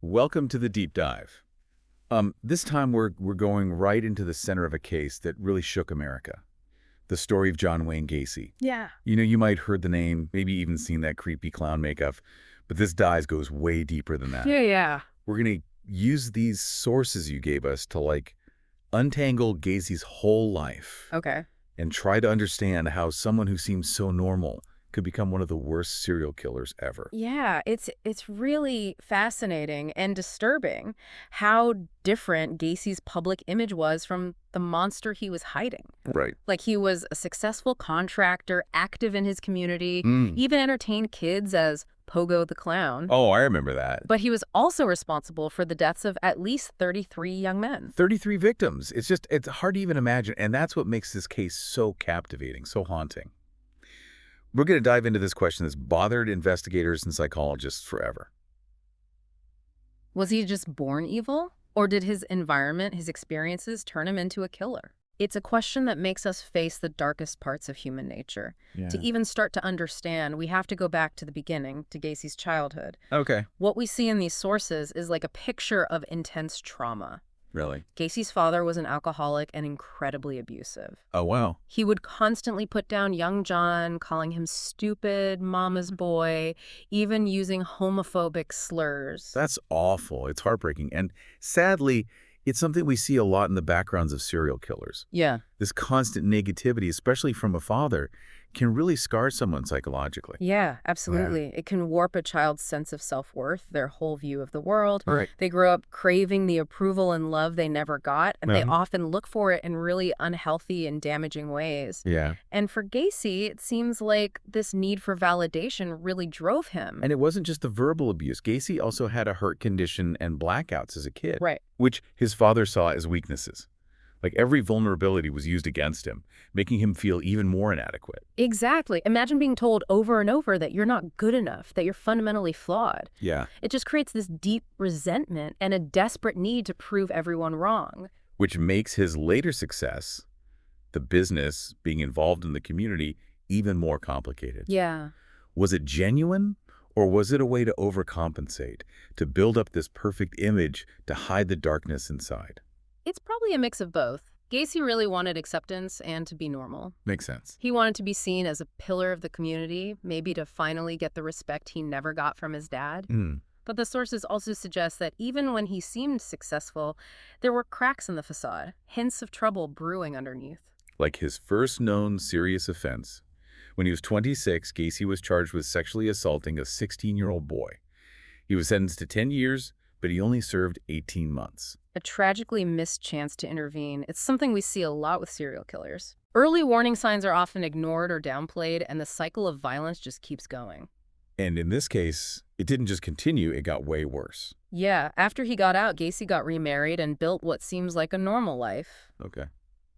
Welcome to the deep dive. This time we're going right into the center of a case that really shook America. The story of John Wayne Gacy. Yeah. You might heard the name, maybe even seen that creepy clown makeup, but this dive goes way deeper than that. Yeah. We're going to use these sources you gave us to, untangle Gacy's whole life. Okay. And try to understand how someone who seems so normal could become one of the worst serial killers ever. Yeah, it's really fascinating and disturbing how different Gacy's public image was from the monster he was hiding. Right. Like, he was a successful contractor, active in his community, Mm. even entertained kids as Pogo the Clown. Oh, I remember that. But he was also responsible for the deaths of at least 33 young men. 33 victims. It's hard to even imagine, and that's what makes this case so captivating, so haunting. We're going to dive into this question that's bothered investigators and psychologists forever. Was he just born evil? Or did his environment, his experiences, turn him into a killer? It's a question that makes us face the darkest parts of human nature. Yeah. To even start to understand, we have to go back to the beginning, to Gacy's childhood. Okay. What we see in these sources is like a picture of intense trauma. Really? Gacy's father was an alcoholic and incredibly abusive. Oh, wow. He would constantly put down young John, calling him stupid, mama's boy, even using homophobic slurs. That's awful. It's heartbreaking. And sadly, it's something we see a lot in the backgrounds of serial killers. Yeah. This constant negativity, especially from a father, can really scar someone psychologically. Yeah, absolutely. It can warp a child's sense of self-worth, their whole view of the world. Right. They grow up craving the approval and love they never got, and they often look for it in really unhealthy and damaging ways. Yeah. And for Gacy, it seems like this need for validation really drove him. And it wasn't just the verbal abuse. Gacy also had a heart condition and blackouts as a kid. Right. Which his father saw as weaknesses. Like, every vulnerability was used against him, making him feel even more inadequate. Exactly. Imagine being told over and over that you're not good enough, that you're fundamentally flawed. Yeah. It just creates this deep resentment and a desperate need to prove everyone wrong. Which makes his later success, the business, being involved in the community, even more complicated. Yeah. Was it genuine, or was it a way to overcompensate, to build up this perfect image to hide the darkness inside? It's probably a mix of both. Gacy really wanted acceptance and to be normal. Makes sense. He wanted to be seen as a pillar of the community, maybe to finally get the respect he never got from his dad. But the sources also suggest that even when he seemed successful, there were cracks in the facade, hints of trouble brewing underneath. Like his first known serious offense. When he was 26, Gacy was charged with sexually assaulting a 16-year-old boy. He was sentenced to 10 years, but he only served 18 months. A tragically missed chance to intervene. It's something we see a lot with serial killers. Early warning signs are often ignored or downplayed, and the cycle of violence just keeps going. And in this case, it didn't just continue, it got way worse. Yeah, after he got out, Gacy got remarried and built what seems like a normal life. Okay.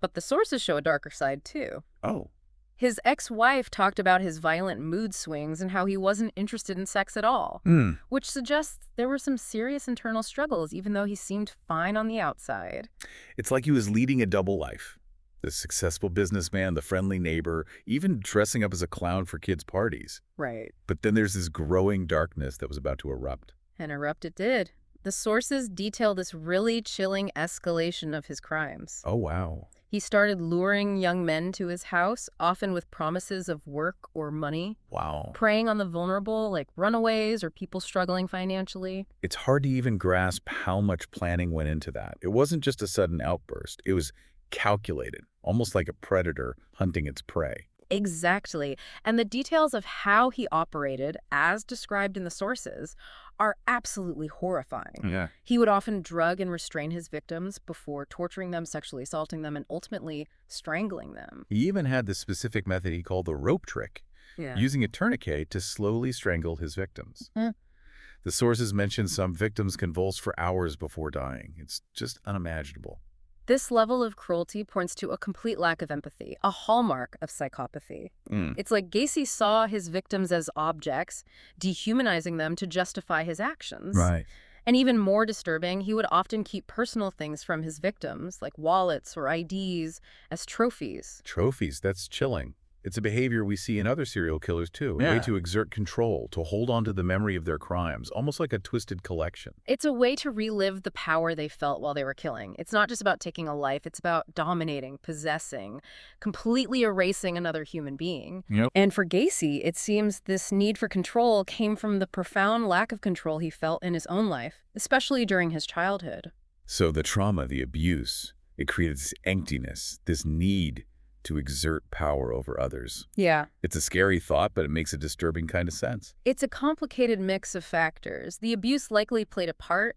But the sources show a darker side, too. Oh. His ex-wife talked about his violent mood swings and how he wasn't interested in sex at all, which suggests there were some serious internal struggles, even though he seemed fine on the outside. It's like he was leading a double life. The successful businessman, the friendly neighbor, even dressing up as a clown for kids' parties. Right. But then there's this growing darkness that was about to erupt. And erupt it did. The sources detail this really chilling escalation of his crimes. Oh, wow. He started luring young men to his house, often with promises of work or money. Wow. Preying on the vulnerable, like runaways or people struggling financially. It's hard to even grasp how much planning went into that. It wasn't just a sudden outburst. It was calculated, almost like a predator hunting its prey. Exactly. And the details of how he operated, as described in the sources, are absolutely horrifying. Yeah. He would often drug and restrain his victims before torturing them, sexually assaulting them, and ultimately strangling them. He even had this specific method he called the rope trick, using a tourniquet to slowly strangle his victims. The sources mention some victims convulsed for hours before dying. It's just unimaginable. This level of cruelty points to a complete lack of empathy, a hallmark of psychopathy. It's like Gacy saw his victims as objects, dehumanizing them to justify his actions. Right. And even more disturbing, he would often keep personal things from his victims, like wallets or IDs, as trophies. Trophies, that's chilling. It's a behavior we see in other serial killers, too. A way to exert control, to hold on to the memory of their crimes, almost like a twisted collection. It's a way to relive the power they felt while they were killing. It's not just about taking a life. It's about dominating, possessing, completely erasing another human being. Yep. And for Gacy, it seems this need for control came from the profound lack of control he felt in his own life, especially during his childhood. So the trauma, the abuse, it created this emptiness, this need to exert power over others. Yeah. It's a scary thought, but it makes a disturbing kind of sense. It's a complicated mix of factors. The abuse likely played a part,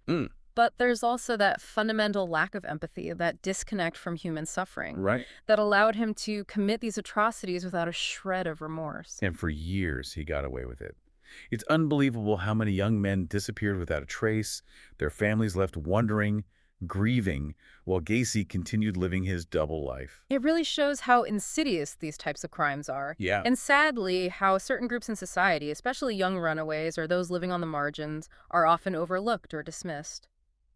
but there's also that fundamental lack of empathy, that disconnect from human suffering, that allowed him to commit these atrocities without a shred of remorse. And for years, he got away with it. It's unbelievable how many young men disappeared without a trace, their families left wondering, grieving, while Gacy continued living his double life. It really shows how insidious these types of crimes are. Yeah. And sadly, how certain groups in society, especially young runaways or those living on the margins, are often overlooked or dismissed.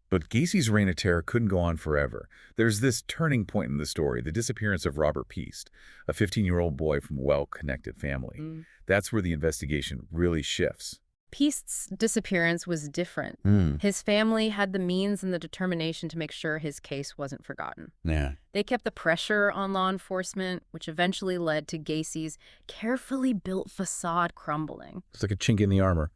But Gacy's reign of terror couldn't go on forever. There's this turning point in the story, the disappearance of Robert Piest, a 15-year-old boy from a well-connected family. That's where the investigation really shifts. Piest's disappearance was different. His family had the means and the determination to make sure his case wasn't forgotten. Yeah. They kept the pressure on law enforcement, which eventually led to Gacy's carefully built facade crumbling. It's like a chink in the armor.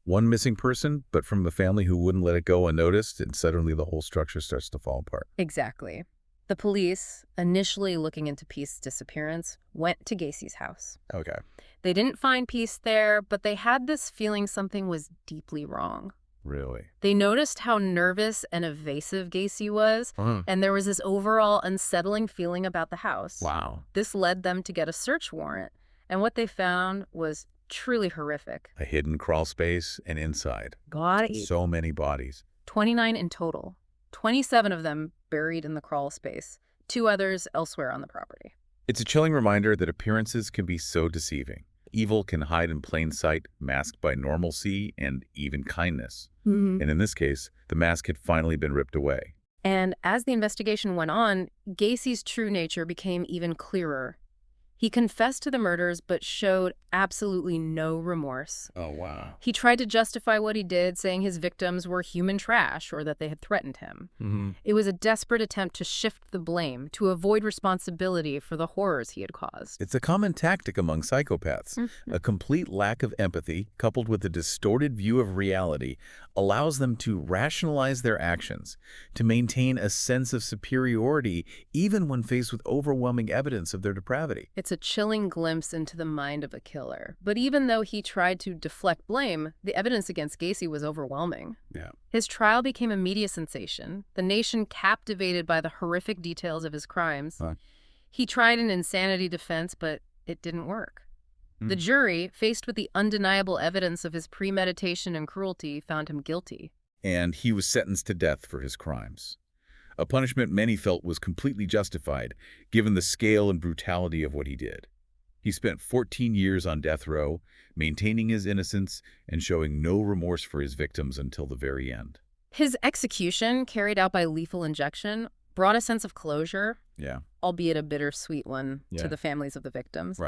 One missing person, but from a family who wouldn't let it go unnoticed, and suddenly the whole structure starts to fall apart. Exactly. The police, initially looking into Piest's disappearance, went to Gacy's house. Okay. They didn't find Piest there, but they had this feeling something was deeply wrong. Really? They noticed how nervous and evasive Gacy was, and there was this overall unsettling feeling about the house. Wow. This led them to get a search warrant, and what they found was truly horrific. A hidden crawl space and inside. So many bodies. 29 in total. 27 of them buried in the crawl space, 2 others elsewhere on the property. It's a chilling reminder that appearances can be so deceiving. Evil can hide in plain sight, masked by normalcy and even kindness. And in this case, the mask had finally been ripped away. And as the investigation went on, Gacy's true nature became even clearer. He confessed to the murders but showed absolutely no remorse. Oh, wow. He tried to justify what he did, saying his victims were human trash or that they had threatened him. It was a desperate attempt to shift the blame, to avoid responsibility for the horrors he had caused. It's a common tactic among psychopaths. A complete lack of empathy, coupled with a distorted view of reality, allows them to rationalize their actions, to maintain a sense of superiority, even when faced with overwhelming evidence of their depravity. It's a chilling glimpse into the mind of a killer. But even though he tried to deflect blame, the evidence against Gacy was overwhelming. Yeah. His trial became a media sensation, the nation captivated by the horrific details of his crimes. He tried an insanity defense, but it didn't work. The jury, faced with the undeniable evidence of his premeditation and cruelty, found him guilty. And he was sentenced to death for his crimes. A punishment many felt was completely justified, given the scale and brutality of what he did. He spent 14 years on death row, maintaining his innocence and showing no remorse for his victims until the very end. His execution, carried out by lethal injection, brought a sense of closure, albeit a bittersweet one, to the families of the victims.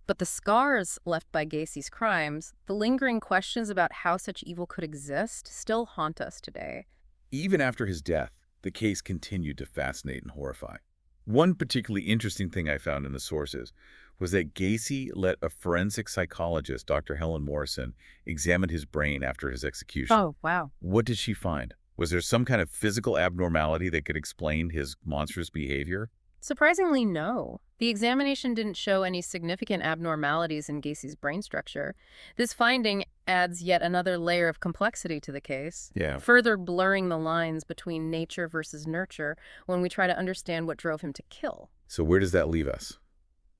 But the scars left by Gacy's crimes, the lingering questions about how such evil could exist, still haunt us today. Even after his death, the case continued to fascinate and horrify. One particularly interesting thing I found in the sources was that Gacy let a forensic psychologist, Dr. Helen Morrison, examine his brain after his execution. Oh, wow. What did she find? Was there some kind of physical abnormality that could explain his monstrous behavior? Surprisingly, no. The examination didn't show any significant abnormalities in Gacy's brain structure. This finding adds yet another layer of complexity to the case, further blurring the lines between nature versus nurture when we try to understand what drove him to kill. So where does that leave us?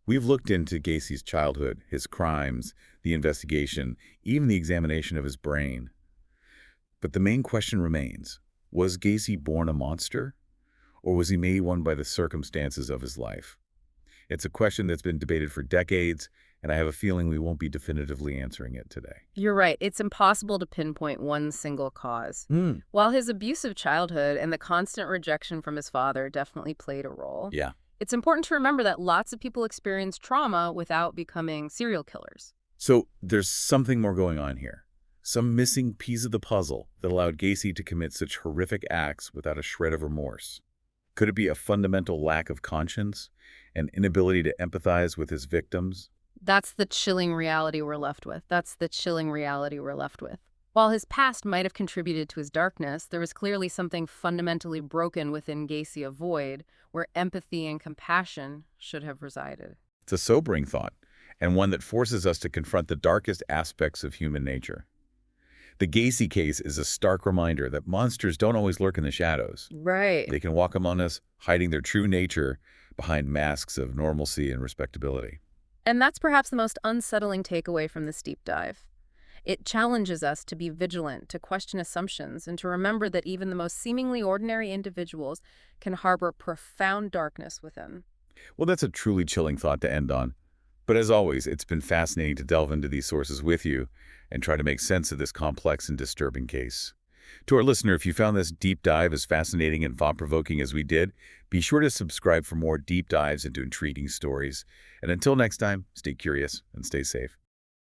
We've looked into Gacy's childhood, his crimes, the investigation, even the examination of his brain. But the main question remains, was Gacy born a monster? Or was he made one by the circumstances of his life? It's a question that's been debated for decades, and I have a feeling we won't be definitively answering it today. You're right. It's impossible to pinpoint one single cause. While his abusive childhood and the constant rejection from his father definitely played a role, It's important to remember that lots of people experience trauma without becoming serial killers. So there's something more going on here. Some missing piece of the puzzle that allowed Gacy to commit such horrific acts without a shred of remorse. Could it be a fundamental lack of conscience, an inability to empathize with his victims? That's the chilling reality we're left with. While his past might have contributed to his darkness, there was clearly something fundamentally broken within Gacy, a void where empathy and compassion should have resided. It's a sobering thought, and one that forces us to confront the darkest aspects of human nature. The Gacy case is a stark reminder that monsters don't always lurk in the shadows. Right. They can walk among us, hiding their true nature behind masks of normalcy and respectability. And that's perhaps the most unsettling takeaway from this deep dive. It challenges us to be vigilant, to question assumptions, and to remember that even the most seemingly ordinary individuals can harbor profound darkness within. Well, that's a truly chilling thought to end on. But as always, it's been fascinating to delve into these sources with you and try to make sense of this complex and disturbing case. To our listener, if you found this deep dive as fascinating and thought-provoking as we did, be sure to subscribe for more deep dives into intriguing stories. And until next time, stay curious and stay safe.